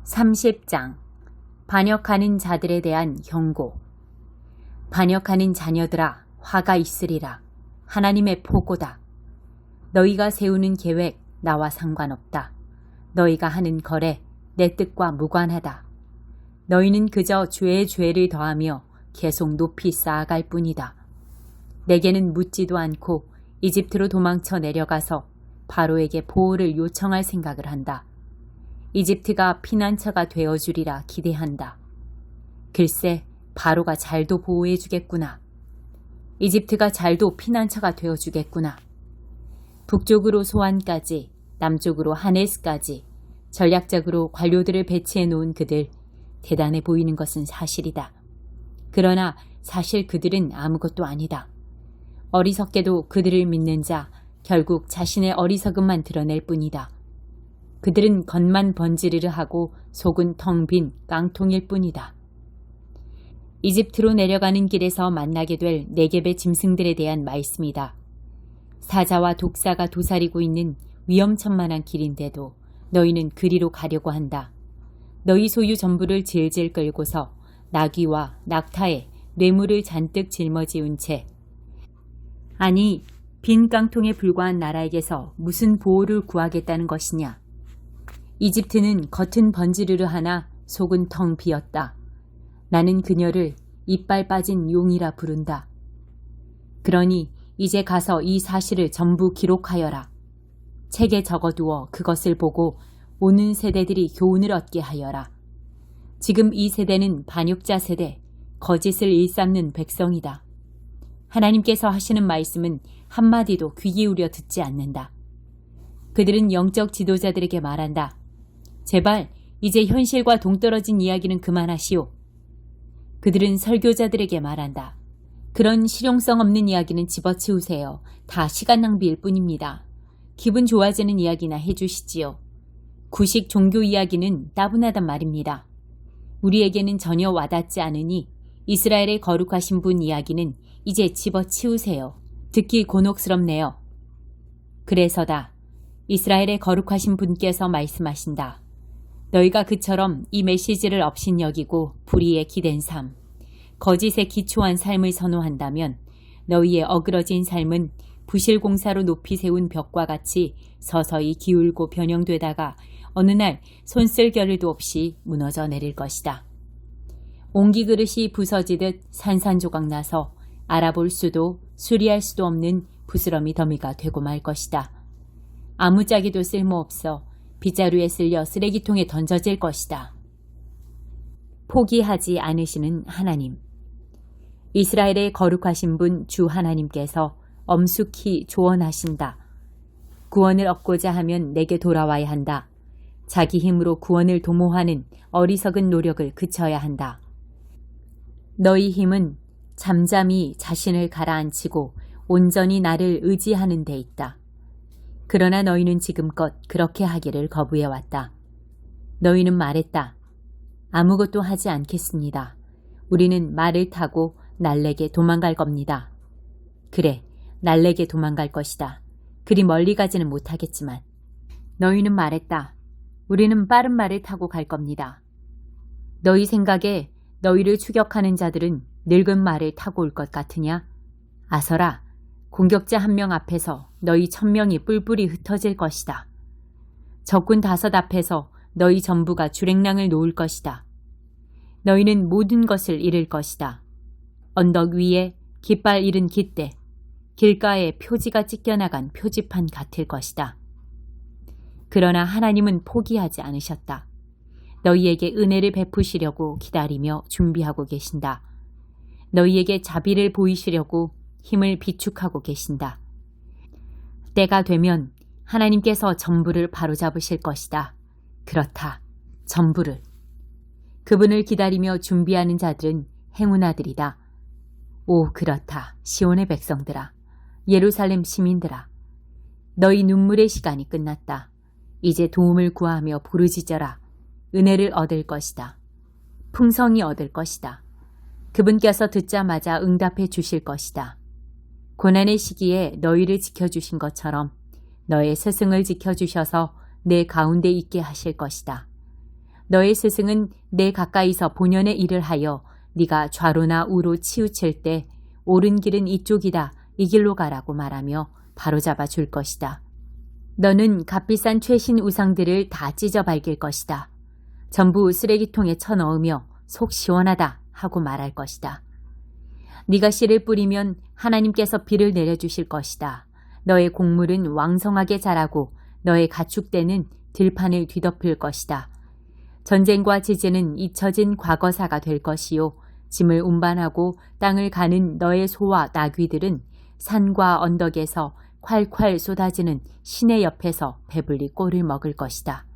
30장 반역하는 자들에 대한 경고. 반역하는 자녀들아, 화가 있으리라. 하나님의 포고다. 너희가 세우는 계획 나와 상관없다. 너희가 하는 거래 내 뜻과 무관하다. 너희는 그저 죄에 죄를 더하며 계속 높이 쌓아갈 뿐이다. 내게는 묻지도 않고 이집트로 도망쳐 내려가서 바로에게 보호를 요청할 생각을 한다. 이집트가 피난처가 되어주리라 기대한다. 글쎄, 바로가 잘도 보호해주겠구나. 이집트가 잘도 피난처가 되어주겠구나. 북쪽으로 소안까지, 남쪽으로 하네스까지 전략적으로 관료들을 배치해 놓은 그들, 대단해 보이는 것은 사실이다. 그러나 사실 그들은 아무것도 아니다. 어리석게도 그들을 믿는 자, 결국 자신의 어리석음만 드러낼 뿐이다. 그들은 겉만 번지르르 하고 속은 텅 빈 깡통일 뿐이다. 이집트로 내려가는 길에서 만나게 될 네겝의 짐승들에 대한 말씀이다. 사자와 독사가 도사리고 있는 위험천만한 길인데도 너희는 그리로 가려고 한다. 너희 소유 전부를 질질 끌고서 나귀와 낙타에 뇌물을 잔뜩 짊어지운 채, 아니 빈 깡통에 불과한 나라에게서 무슨 보호를 구하겠다는 것이냐. 이집트는 겉은 번지르르 하나 속은 텅 비었다. 나는 그녀를 이빨 빠진 용이라 부른다. 그러니 이제 가서 이 사실을 전부 기록하여라. 책에 적어두어 그것을 보고 오는 세대들이 교훈을 얻게 하여라. 지금 이 세대는 반역자 세대, 거짓을 일삼는 백성이다. 하나님께서 하시는 말씀은 한마디도 귀 기울여 듣지 않는다. 그들은 영적 지도자들에게 말한다. 제발 이제 현실과 동떨어진 이야기는 그만하시오. 그들은 설교자들에게 말한다. 그런 실용성 없는 이야기는 집어치우세요. 다 시간 낭비일 뿐입니다. 기분 좋아지는 이야기나 해주시지요. 구식 종교 이야기는 따분하단 말입니다. 우리에게는 전혀 와닿지 않으니 이스라엘의 거룩하신 분 이야기는 이제 집어치우세요. 듣기 곤혹스럽네요. 그래서다. 이스라엘의 거룩하신 분께서 말씀하신다. 너희가 그처럼 이 메시지를 업신여기고 불의에 기댄 삶, 거짓에 기초한 삶을 선호한다면 너희의 어그러진 삶은 부실공사로 높이 세운 벽과 같이 서서히 기울고 변형되다가 어느 날 손쓸 겨를도 없이 무너져 내릴 것이다. 옹기 그릇이 부서지듯 산산조각 나서 알아볼 수도 수리할 수도 없는 부스러미 더미가 되고 말 것이다. 아무짝에도 쓸모없어 빗자루에 쓸려 쓰레기통에 던져질 것이다. 포기하지 않으시는 하나님. 이스라엘의 거룩하신 분 주 하나님께서 엄숙히 조언하신다. 구원을 얻고자 하면 내게 돌아와야 한다. 자기 힘으로 구원을 도모하는 어리석은 노력을 그쳐야 한다. 너희 힘은 잠잠히 자신을 가라앉히고 온전히 나를 의지하는 데 있다. 그러나 너희는 지금껏 그렇게 하기를 거부해왔다. 너희는 말했다. 아무것도 하지 않겠습니다. 우리는 말을 타고 날래게 도망갈 겁니다. 그래, 날래게 도망갈 것이다. 그리 멀리 가지는 못하겠지만. 너희는 말했다. 우리는 빠른 말을 타고 갈 겁니다. 너희 생각에 너희를 추격하는 자들은 늙은 말을 타고 올 것 같으냐? 아서라, 공격자 1명 앞에서 너희 1000명이 뿔뿔이 흩어질 것이다. 적군 5 앞에서 너희 전부가 주랭랑을 놓을 것이다. 너희는 모든 것을 잃을 것이다. 언덕 위에 깃발 잃은 깃대, 길가에 표지가 찢겨나간 표지판 같을 것이다. 그러나 하나님은 포기하지 않으셨다. 너희에게 은혜를 베푸시려고 기다리며 준비하고 계신다. 너희에게 자비를 보이시려고 힘을 비축하고 계신다. 때가 되면 하나님께서 전부를 바로잡으실 것이다. 그렇다. 전부를. 그분을 기다리며 준비하는 자들은 행운아들이다. 오, 그렇다. 시온의 백성들아. 예루살렘 시민들아. 너희 눈물의 시간이 끝났다. 이제 도움을 구하며 부르짖어라. 은혜를 얻을 것이다. 풍성이 얻을 것이다. 그분께서 듣자마자 응답해 주실 것이다. 고난의 시기에 너희를 지켜주신 것처럼 너의 스승을 지켜주셔서 내 가운데 있게 하실 것이다. 너의 스승은 내 가까이서 본연의 일을 하여 네가 좌로나 우로 치우칠 때 옳은 길은 이쪽이다, 이 길로 가라고 말하며 바로잡아 줄 것이다. 너는 값비싼 최신 우상들을 다 찢어 발길 것이다. 전부 쓰레기통에 쳐넣으며 속 시원하다 하고 말할 것이다. 네가 씨를 뿌리면 하나님께서 비를 내려주실 것이다. 너의 곡물은 왕성하게 자라고 너의 가축대는 들판을 뒤덮을 것이다. 전쟁과 지진은 잊혀진 과거사가 될 것이요. 짐을 운반하고 땅을 가는 너의 소와 나귀들은 산과 언덕에서 콸콸 쏟아지는 시내 옆에서 배불리 꼴을 먹을 것이다.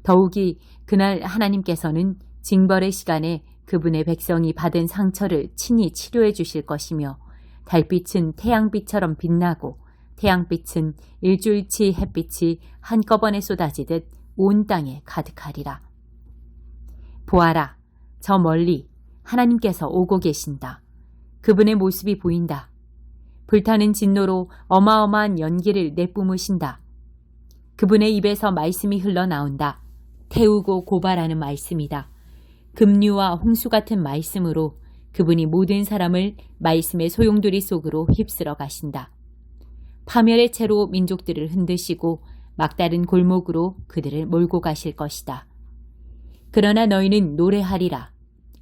더욱이 그날 하나님께서는 징벌의 시간에 그분의 백성이 받은 상처를 친히 치료해 주실 것이며 달빛은 태양빛처럼 빛나고 태양빛은 일주일치 햇빛이 한꺼번에 쏟아지듯 온 땅에 가득하리라. 보아라, 저 멀리 하나님께서 오고 계신다. 그분의 모습이 보인다. 불타는 진노로 어마어마한 연기를 내뿜으신다. 그분의 입에서 말씀이 흘러나온다. 태우고 고발하는 말씀이다. 급류와 홍수 같은 말씀으로 그분이 모든 사람을 말씀의 소용돌이 속으로 휩쓸어 가신다. 파멸의 채로 민족들을 흔드시고 막다른 골목으로 그들을 몰고 가실 것이다. 그러나 너희는 노래하리라.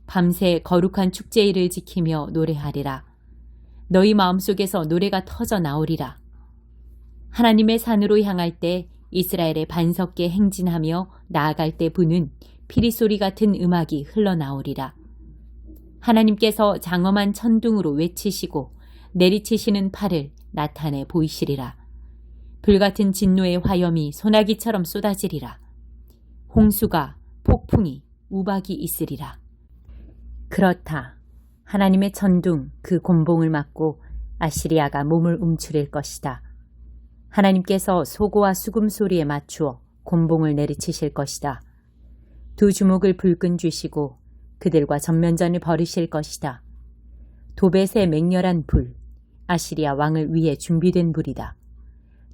밤새 거룩한 축제일을 지키며 노래하리라. 너희 마음속에서 노래가 터져 나오리라. 하나님의 산으로 향할 때 이스라엘의 반석계 행진하며 나아갈 때 부는 피리소리 같은 음악이 흘러나오리라. 하나님께서 장엄한 천둥으로 외치시고 내리치시는 팔을 나타내 보이시리라. 불같은 진노의 화염이 소나기처럼 쏟아지리라. 홍수가, 폭풍이, 우박이 있으리라. 그렇다. 하나님의 천둥 그 곤봉을 맞고 아시리아가 몸을 움츠릴 것이다. 하나님께서 소고와 수금 소리에 맞추어 곤봉을 내리치실 것이다. 두 주먹을 불끈 쥐시고 그들과 전면전을 벌이실 것이다. 도벳의 맹렬한 불, 아시리아 왕을 위해 준비된 불이다.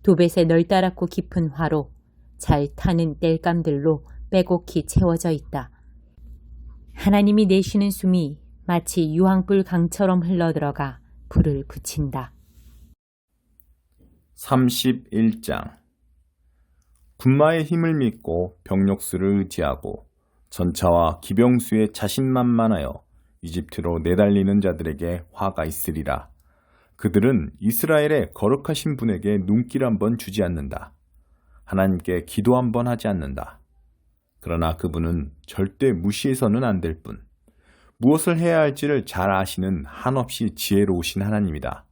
도벳의 넓다랗고 깊은 화로, 잘 타는 땔감들로 빼곡히 채워져 있다. 하나님이 내쉬는 숨이 마치 유황불 강처럼 흘러들어가 불을 붙인다. 31장 군마의 힘을 믿고 병력수를 의지하고 전차와 기병수에 자신만만하여 이집트로 내달리는 자들에게 화가 있으리라. 그들은 이스라엘의 거룩하신 분에게 눈길 한번 주지 않는다. 하나님께 기도 한번 하지 않는다. 그러나 그분은 절대 무시해서는 안 될 뿐, 무엇을 해야 할지를 잘 아시는 한없이 지혜로우신 하나님이다.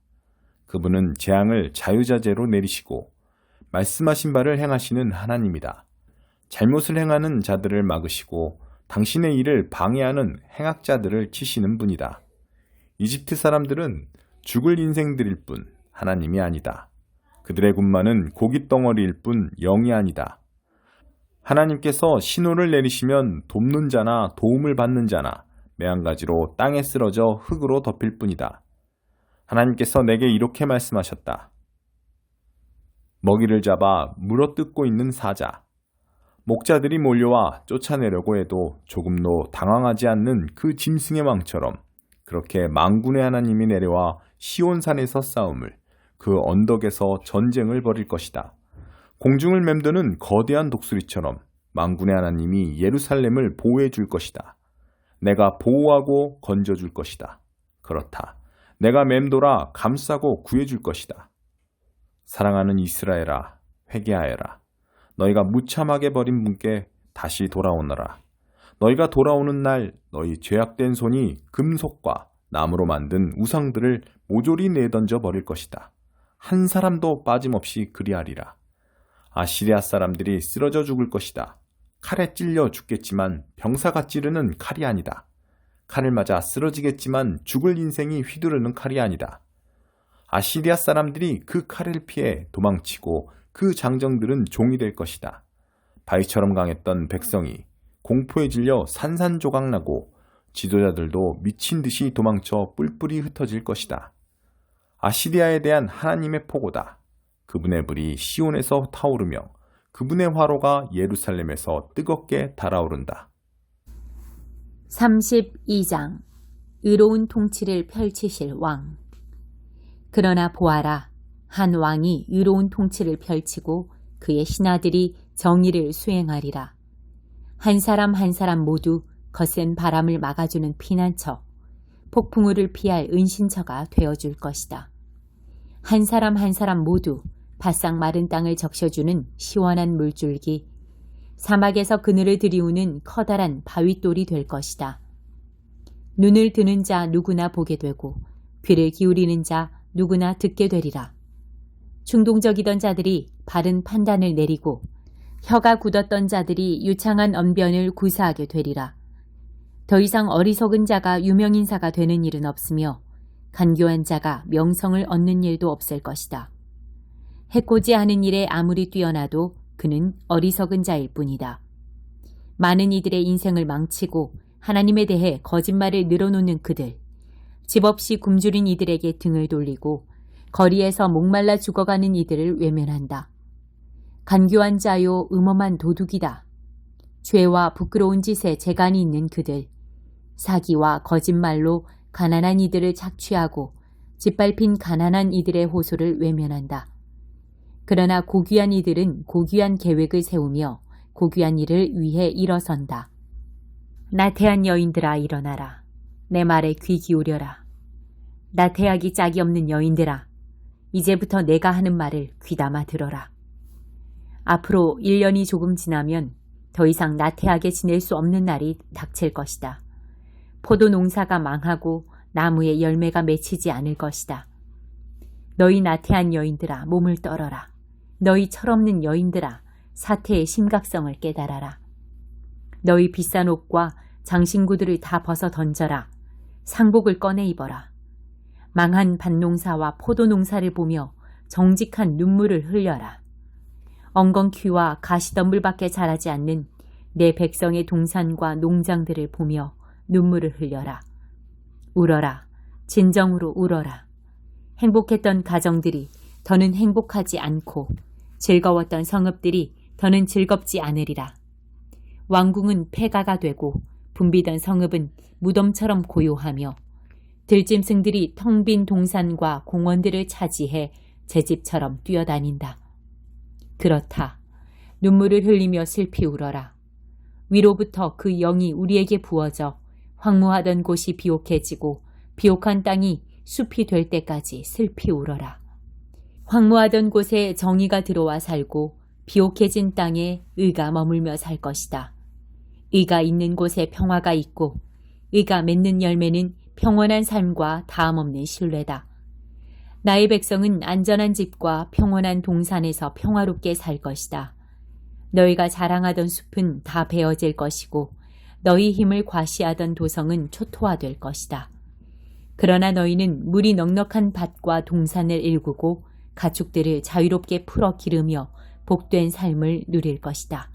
그분은 재앙을 자유자재로 내리시고 말씀하신 바를 행하시는 하나님이다. 잘못을 행하는 자들을 막으시고 당신의 일을 방해하는 행악자들을 치시는 분이다. 이집트 사람들은 죽을 인생들일 뿐 하나님이 아니다. 그들의 군마는 고깃덩어리일 뿐 영이 아니다. 하나님께서 신호를 내리시면 돕는 자나 도움을 받는 자나 매한가지로 땅에 쓰러져 흙으로 덮일 뿐이다. 하나님께서 내게 이렇게 말씀하셨다. 먹이를 잡아 물어뜯고 있는 사자. 목자들이 몰려와 쫓아내려고 해도 조금도 당황하지 않는 그 짐승의 왕처럼 그렇게 만군의 하나님이 내려와 시온산에서 싸움을, 그 언덕에서 전쟁을 벌일 것이다. 공중을 맴도는 거대한 독수리처럼 만군의 하나님이 예루살렘을 보호해 줄 것이다. 내가 보호하고 건져줄 것이다. 그렇다. 내가 맴돌아 감싸고 구해줄 것이다. 사랑하는 이스라엘아, 회개하여라. 너희가 무참하게 버린 분께 다시 돌아오너라. 너희가 돌아오는 날 너희 죄악된 손이 금속과 나무로 만든 우상들을 모조리 내던져 버릴 것이다. 한 사람도 빠짐없이 그리하리라. 아시리아 사람들이 쓰러져 죽을 것이다. 칼에 찔려 죽겠지만 병사가 찌르는 칼이 아니다. 칼을 맞아 쓰러지겠지만 죽을 인생이 휘두르는 칼이 아니다. 아시리아 사람들이 그 칼을 피해 도망치고 그 장정들은 종이 될 것이다. 바위처럼 강했던 백성이 공포에 질려 산산조각나고 지도자들도 미친 듯이 도망쳐 뿔뿔이 흩어질 것이다. 아시리아에 대한 하나님의 포고다. 그분의 불이 시온에서 타오르며 그분의 화로가 예루살렘에서 뜨겁게 달아오른다. 32장 의로운 통치를 펼치실 왕. 그러나 보아라, 한 왕이 의로운 통치를 펼치고 그의 신하들이 정의를 수행하리라. 한 사람 한 사람 모두 거센 바람을 막아주는 피난처, 폭풍우를 피할 은신처가 되어줄 것이다. 한 사람 한 사람 모두 바싹 마른 땅을 적셔주는 시원한 물줄기, 사막에서 그늘을 들이우는 커다란 바윗돌이 될 것이다. 눈을 드는 자 누구나 보게 되고 귀를 기울이는 자 누구나 듣게 되리라. 충동적이던 자들이 바른 판단을 내리고 혀가 굳었던 자들이 유창한 언변을 구사하게 되리라. 더 이상 어리석은 자가 유명인사가 되는 일은 없으며 간교한 자가 명성을 얻는 일도 없을 것이다. 해코지 하는 일에 아무리 뛰어나도 그는 어리석은 자일 뿐이다. 많은 이들의 인생을 망치고 하나님에 대해 거짓말을 늘어놓는 그들, 집 없이 굶주린 이들에게 등을 돌리고 거리에서 목말라 죽어가는 이들을 외면한다. 간교한 자요 음험한 도둑이다. 죄와 부끄러운 짓에 재간이 있는 그들, 사기와 거짓말로 가난한 이들을 착취하고 짓밟힌 가난한 이들의 호소를 외면한다. 그러나 고귀한 이들은 고귀한 계획을 세우며 고귀한 일을 위해 일어선다. 나태한 여인들아 일어나라. 내 말에 귀 기울여라. 나태하기 짝이 없는 여인들아, 이제부터 내가 하는 말을 귀담아 들어라. 앞으로 1년이 조금 지나면 더 이상 나태하게 지낼 수 없는 날이 닥칠 것이다. 포도 농사가 망하고 나무에 열매가 맺히지 않을 것이다. 너희 나태한 여인들아 몸을 떨어라. 너희 철없는 여인들아 사태의 심각성을 깨달아라. 너희 비싼 옷과 장신구들을 다 벗어 던져라. 상복을 꺼내 입어라. 망한 밭농사와 포도농사를 보며 정직한 눈물을 흘려라. 엉겅퀴와 가시덤불밖에 자라지 않는 내 백성의 동산과 농장들을 보며 눈물을 흘려라. 울어라. 진정으로 울어라. 행복했던 가정들이 더는 행복하지 않고 즐거웠던 성읍들이 더는 즐겁지 않으리라. 왕궁은 폐가가 되고 붐비던 성읍은 무덤처럼 고요하며 들짐승들이 텅 빈 동산과 공원들을 차지해 제 집처럼 뛰어다닌다. 그렇다. 눈물을 흘리며 슬피 울어라. 위로부터 그 영이 우리에게 부어져 황무하던 곳이 비옥해지고 비옥한 땅이 숲이 될 때까지 슬피 울어라. 황무하던 곳에 정의가 들어와 살고 비옥해진 땅에 의가 머물며 살 것이다. 의가 있는 곳에 평화가 있고 의가 맺는 열매는 평온한 삶과 다함없는 신뢰다. 나의 백성은 안전한 집과 평온한 동산에서 평화롭게 살 것이다. 너희가 자랑하던 숲은 다 베어질 것이고 너희 힘을 과시하던 도성은 초토화될 것이다. 그러나 너희는 물이 넉넉한 밭과 동산을 일구고 가축들을 자유롭게 풀어 기르며 복된 삶을 누릴 것이다.